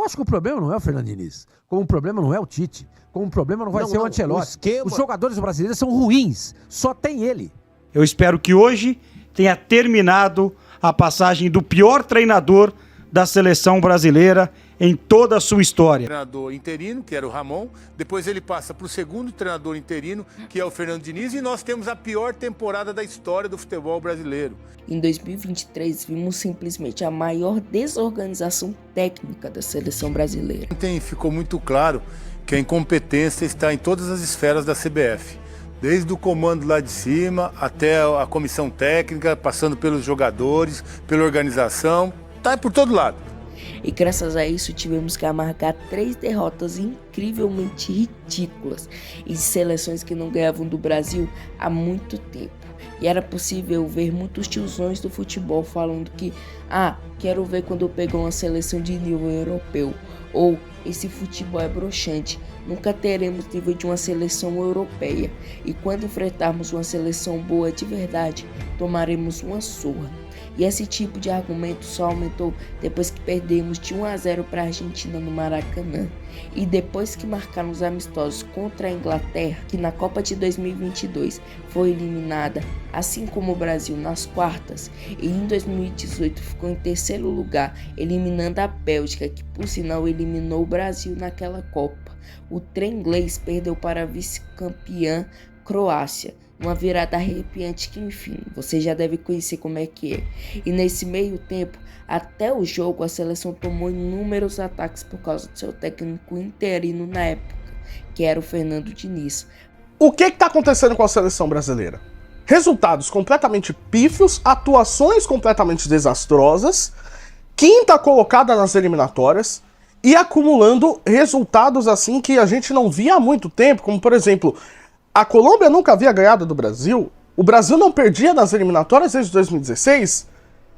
acho que o problema não é o Fernando Diniz, como o problema não é o Tite, como o problema não vai ser o Ancelotti. Os jogadores brasileiros são ruins, só tem ele. Eu espero que hoje tenha terminado a passagem do pior treinador da seleção brasileira em toda a sua história. Treinador interino, que era o Ramon, depois ele passa para o segundo treinador interino, que é o Fernando Diniz, e nós temos a pior temporada da história do futebol brasileiro. Em 2023, vimos simplesmente a maior desorganização técnica da seleção brasileira. Ontem ficou muito claro que a incompetência está em todas as esferas da CBF. Desde o comando lá de cima até a comissão técnica, passando pelos jogadores, pela organização, tá por todo lado. E graças a isso tivemos que amargar 3 derrotas incrivelmente ridículas em seleções que não ganhavam do Brasil há muito tempo. E era possível ver muitos tiozões do futebol falando que quero ver quando eu pegar uma seleção de nível europeu, ou esse futebol é broxante, nunca teremos nível de uma seleção europeia, e quando enfrentarmos uma seleção boa de verdade, tomaremos uma surra. E esse tipo de argumento só aumentou depois que perdemos de 1-0 para a Argentina no Maracanã. E depois que marcamos amistosos contra a Inglaterra, que na Copa de 2022 foi eliminada, assim como o Brasil nas quartas, e em 2018 ficou em terceiro lugar, eliminando a Bélgica, que por sinal eliminou o Brasil naquela Copa. O trem inglês perdeu para a vice-campeã Croácia. Uma virada arrepiante que, enfim, você já deve conhecer como é que é. E nesse meio tempo, até o jogo, a seleção tomou inúmeros ataques por causa do seu técnico interino na época, que era o Fernando Diniz. O que está acontecendo com a seleção brasileira? Resultados completamente pífios, atuações completamente desastrosas, quinta colocada nas eliminatórias e acumulando resultados assim que a gente não via há muito tempo, como por exemplo, a Colômbia nunca havia ganhado do Brasil, o Brasil não perdia nas eliminatórias desde 2016,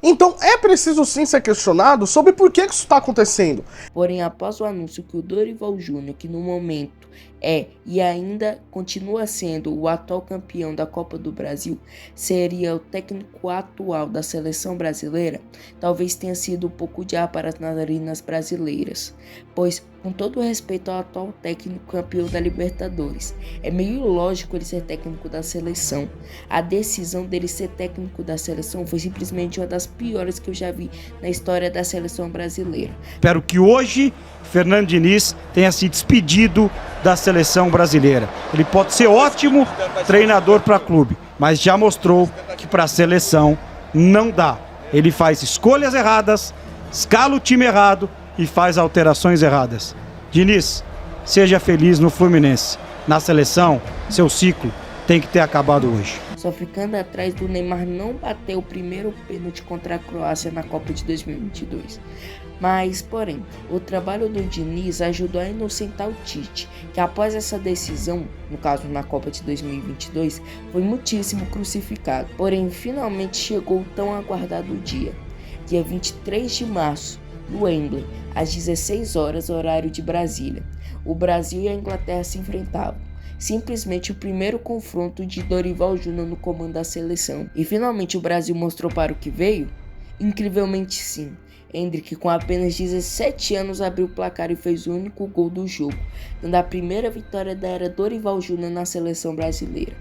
então é preciso sim ser questionado sobre por que isso está acontecendo. Porém, após o anúncio que o Dorival Júnior, que no momento é e ainda continua sendo o atual campeão da Copa do Brasil, seria o técnico atual da seleção brasileira, talvez tenha sido um pouco de ar para as narinas brasileiras, pois, com todo o respeito ao atual técnico campeão da Libertadores, é meio ilógico ele ser técnico da seleção. A decisão dele ser técnico da seleção foi simplesmente uma das piores que eu já vi na história da seleção brasileira. Espero que hoje Fernando Diniz tenha se despedido da seleção brasileira. Ele pode ser ótimo treinador para clube, mas já mostrou que para a seleção não dá. Ele faz escolhas erradas, escala o time errado e faz alterações erradas. Diniz, seja feliz no Fluminense. Na seleção, seu ciclo tem que ter acabado hoje. Só ficando atrás do Neymar não bater o primeiro pênalti contra a Croácia na Copa de 2022. Mas, porém, o trabalho do Diniz ajudou a inocentar o Tite, que após essa decisão, no caso na Copa de 2022, foi muitíssimo crucificado. Porém, finalmente chegou o tão aguardado dia 23 de março, no Wembley, às 16 horas, horário de Brasília. O Brasil e a Inglaterra se enfrentavam. Simplesmente o primeiro confronto de Dorival Júnior no comando da seleção. E finalmente o Brasil mostrou para o que veio? Incrivelmente sim. Endrick, com apenas 17 anos, abriu o placar e fez o único gol do jogo, dando a primeira vitória da era Dorival Júnior na seleção brasileira.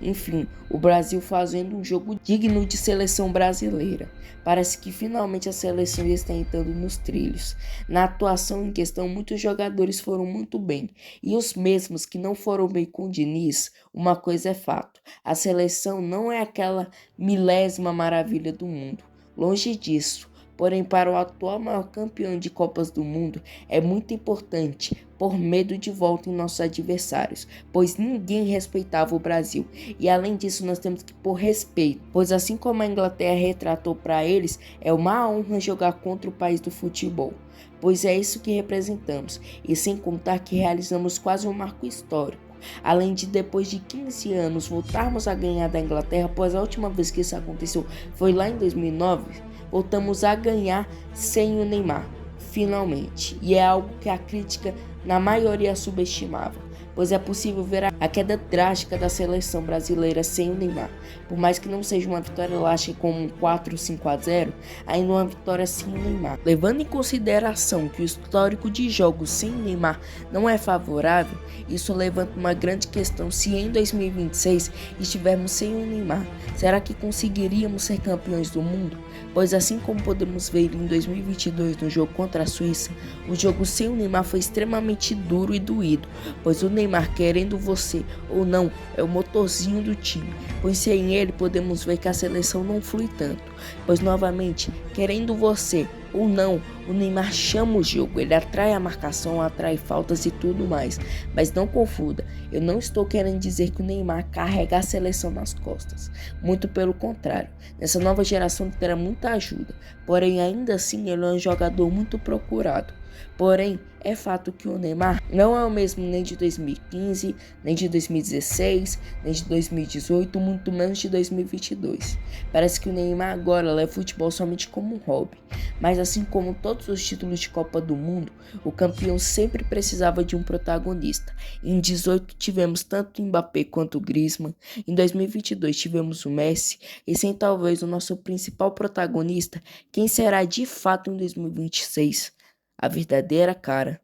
Enfim, o Brasil fazendo um jogo digno de seleção brasileira. Parece que finalmente a seleção já está entrando nos trilhos. Na atuação em questão, muitos jogadores foram muito bem. E os mesmos que não foram bem com o Diniz, uma coisa é fato: a seleção não é aquela milésima maravilha do mundo. Longe disso. Porém, para o atual maior campeão de Copas do Mundo, é muito importante pôr medo de volta em nossos adversários, pois ninguém respeitava o Brasil. E além disso, nós temos que pôr respeito, pois assim como a Inglaterra retratou para eles, é uma honra jogar contra o país do futebol, pois é isso que representamos, e sem contar que realizamos quase um marco histórico. Além de, depois de 15 anos, voltarmos a ganhar da Inglaterra, pois a última vez que isso aconteceu foi lá em 2009, voltamos a ganhar sem o Neymar, finalmente. E é algo que a crítica, na maioria, subestimava. pois é possível ver a queda drástica da seleção brasileira sem o Neymar. Por mais que não seja uma vitória elástica como um 4 ou 5-0, ainda uma vitória sem o Neymar. Levando em consideração que o histórico de jogos sem o Neymar não é favorável, isso levanta uma grande questão: se em 2026 estivermos sem o Neymar, será que conseguiríamos ser campeões do mundo? Pois assim como podemos ver em 2022 no jogo contra a Suíça, o jogo sem o Neymar foi extremamente duro e doído, pois o Neymar, querendo você ou não, é o motorzinho do time, pois sem ele podemos ver que a seleção não flui tanto, pois novamente, querendo você ou não, o Neymar chama o jogo, ele atrai a marcação, atrai faltas e tudo mais. Mas não confunda, eu não estou querendo dizer que o Neymar carrega a seleção nas costas. Muito pelo contrário, nessa nova geração ele terá muita ajuda, porém ainda assim ele é um jogador muito procurado. Porém, é fato que o Neymar não é o mesmo nem de 2015, nem de 2016, nem de 2018, muito menos de 2022. Parece que o Neymar agora leva o futebol somente como um hobby. Mas assim como todos os títulos de Copa do Mundo, o campeão sempre precisava de um protagonista. Em 2018 tivemos tanto o Mbappé quanto o Griezmann, em 2022 tivemos o Messi, e sem talvez o nosso principal protagonista, quem será de fato em 2026? A verdadeira cara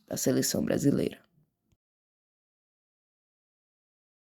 da seleção brasileira.